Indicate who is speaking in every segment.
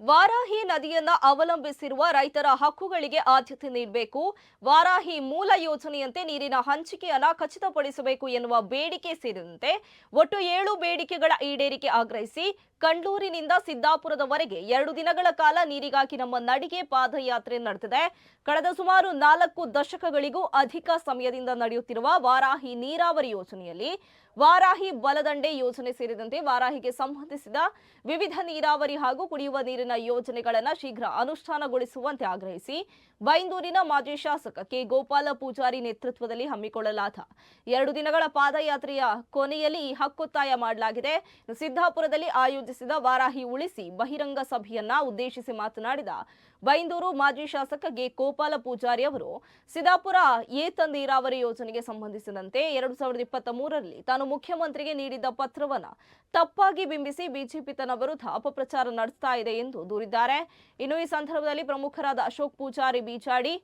Speaker 1: ವಾರಾಹಿ ನದಿಯನ್ನ ಅವಲಂಬಿಸಿರುವ ರೈತರ ಹಕ್ಕುಗಳಿಗೆ ಆದ್ಯತೆ ನೀಡಬೇಕು. ವಾರಾಹಿ ಮೂಲ ಯೋಜನೆಯಂತೆ ನೀರಿನ ಹಂಚಿಕೆಯನ್ನ ಖಚಿತಪಡಿಸಬೇಕು ಎನ್ನುವ ಬೇಡಿಕೆ ಸೇರಿದಂತೆ ಒಟ್ಟು 7 ಬೇಡಿಕೆಗಳ ಈಡೇರಿಕೆ ಆಗ್ರಹಿಸಿ ಕಂಡ್ಲೂರಿನಿಂದ ಸಿದ್ದಾಪುರದವರೆಗೆ 2 ದಿನಗಳ ಕಾಲ ನೀರಿಗಾಗಿ ನಮ್ಮ ನಡಿಗೆ ಪಾದಯಾತ್ರೆ ನಡೆದಿದೆ. ಕಳೆದ ಸುಮಾರು 4 ದಶಕಗಳಿಗೂ ಅಧಿಕ ಸಮಯದಿಂದ ನಡೆಯುತ್ತಿರುವ ವಾರಾಹಿ ನೀರಾವರಿ ಯೋಜನೆಯಲ್ಲಿ ವಾರಾಹಿ ಬಲದಂಡೆ ಯೋಜನೆ ಸೇರಿದಂತೆ ವಾರಾಹಿಗೆ ಸಂಬಂಧಿಸಿದ ವಿವಿಧ ನೀರಾವರಿ ಹಾಗೂ ಕುಡಿಯುವ ನೀರಿನ ಯೋಜನೆಗಳನ್ನು ಶೀಘ್ರ ಅನುಷ್ಠಾನಗೊಳಿಸುವಂತೆ ಆಗ್ರಹಿಸಿ ಬೈಂದೂರಿನ ಮಾಜಿ ಶಾಸಕ ಕೆ ಗೋಪಾಲ ಪೂಜಾರಿ ನೇತೃತ್ವದಲ್ಲಿ ಹಮ್ಮಿಕೊಳ್ಳಲಾದ 2 ದಿನಗಳ ಪಾದಯಾತ್ರೆಯ ಕೊನೆಯಲ್ಲಿ ಈ ಹಕ್ಕೊತ್ತಾಯ ಮಾಡಲಾಗಿದೆ. ಸಿದ್ದಾಪುರದಲ್ಲಿ ಆಯೋಜಿಸಿದ ವಾರಾಹಿ ಉಳಿಸಿ ಬಹಿರಂಗ ಸಭೆಯನ್ನ ಉದ್ದೇಶಿಸಿ ಮಾತನಾಡಿದ ಬೈಂದೂರು ಮಾಜಿ ಶಾಸಕ ಕೆ ಗೋಪಾಲ ಪೂಜಾರಿ ಅವರು ಸಿದ್ದಾಪುರ ಏತ ನೀರಾವರಿ ಯೋಜನೆಗೆ ಸಂಬಂಧಿಸಿದಂತೆ 2023ರಲ್ಲಿ ತಾನು ಮುಖ್ಯಮಂತ್ರಿಗೆ ನೀಡಿದ್ದ ಪತ್ರವನ್ನು ತಪ್ಪಾಗಿ ಬಿಂಬಿಸಿ ಬಿಜೆಪಿ ತನ್ನ ವಿರುದ್ಧ ಅಪಪ್ರಚಾರ ನಡೆಸ್ತಾ ಇದೆ ಎಂದು ದೂರಿದ್ದಾರೆ. ಇನ್ನು ಈ ಸಂದರ್ಭದಲ್ಲಿ ಪ್ರಮುಖರಾದ ಅಶೋಕ್ ಪೂಜಾರಿ ಬೀಚಾಡಿ,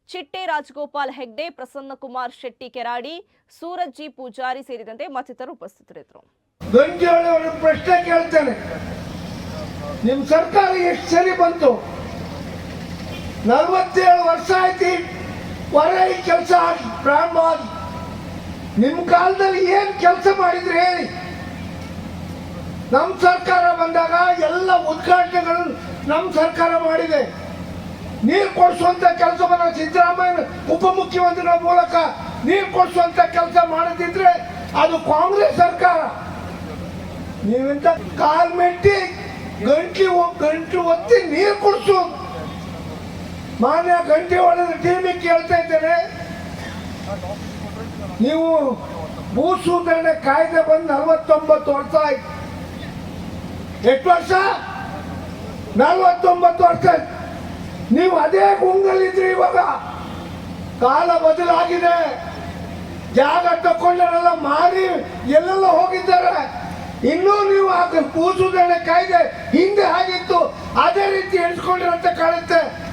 Speaker 1: ಚಿಟ್ಟೆ ರಾಜಗೋಪಾಲ್ ಹೆಗ್ಡೆ, ಪ್ರಸನ್ನ ಕುಮಾರ್ ಶೆಟ್ಟಿ ಕೆರಾಡಿ, ಸೂರಜ್ ಜಿ ಪೂಜಾರಿ ಸೇರಿದಂತೆ ಮತ್ತಿತರರು ಉಪಸ್ಥಿತರಿದ್ದರು.
Speaker 2: ಪ್ರಶ್ನೆ ಕೇಳ್ತೇನೆ, ನಿಮ್ ಸರ್ಕಾರ ಎಷ್ಟು ಸರಿ ಬಂತು? 47 ವರ್ಷ ಆಯ್ತು ವಾರಾಹಿ ಕೆಲಸ ಪ್ರಾರಂಭ ಆಗಿ. ನಿಮ್ ಕಾಲದಲ್ಲಿ ಏನ್ ಕೆಲಸ ಮಾಡಿದ್ರಿ ಹೇಳಿ? ನಮ್ ಸರ್ಕಾರ ಬಂದಾಗ ಎಲ್ಲ ಉದ್ಘಾಟನೆಗಳು ನಮ್ ಸರ್ಕಾರ ಮಾಡಿದೆ. ನೀರು ಕೊಡಿಸುವಂತ ಕೆಲಸವನ್ನ ಸಿದ್ದರಾಮಯ್ಯ ಉಪಮುಖ್ಯಮಂತ್ರಿಗಳ ಮೂಲಕ ನೀರು ಕೊಡಿಸುವಂತ ಕೆಲಸ ಮಾಡದಿದ್ರೆ ಅದು ಕಾಂಗ್ರೆಸ್ ಸರ್ಕಾರ. ನೀವೆಂತ ಕಾಲ್ ಮೆಟ್ಟಿ ಗಂಟು ಒತ್ತಿ ನೀರು ಕೊಡಿಸು. ಮಾನ್ಯ ಗಂಟೆ ಒಳಗೆ ಟಿವಿಗೆ ಕೇಳ್ತಾ ಇದ್ದೇನೆ, ನೀವು ಭೂ ಸುಧಾರಣೆ ಕಾಯ್ದೆ ಬಂದು 49 ವರ್ಷ ಆಯ್ತು. ಎಷ್ಟು ವರ್ಷ? 49 ವರ್ಷ. ನೀವು ಅದೇ ಗುಂಗಲ್ಲಿದ್ರಿ. ಇವಾಗ ಕಾಲ ಬದಲಾಗಿದೆ. ಜಾಗ ತಕೊಂಡರೆಲ್ಲ ಮಾರಿ ಎಲ್ಲೆಲ್ಲ ಹೋಗಿದ್ದಾರೆ. ಇನ್ನೂ ನೀವು ಭೂ ಸುಧಾರಣೆ ಕಾಯ್ದೆ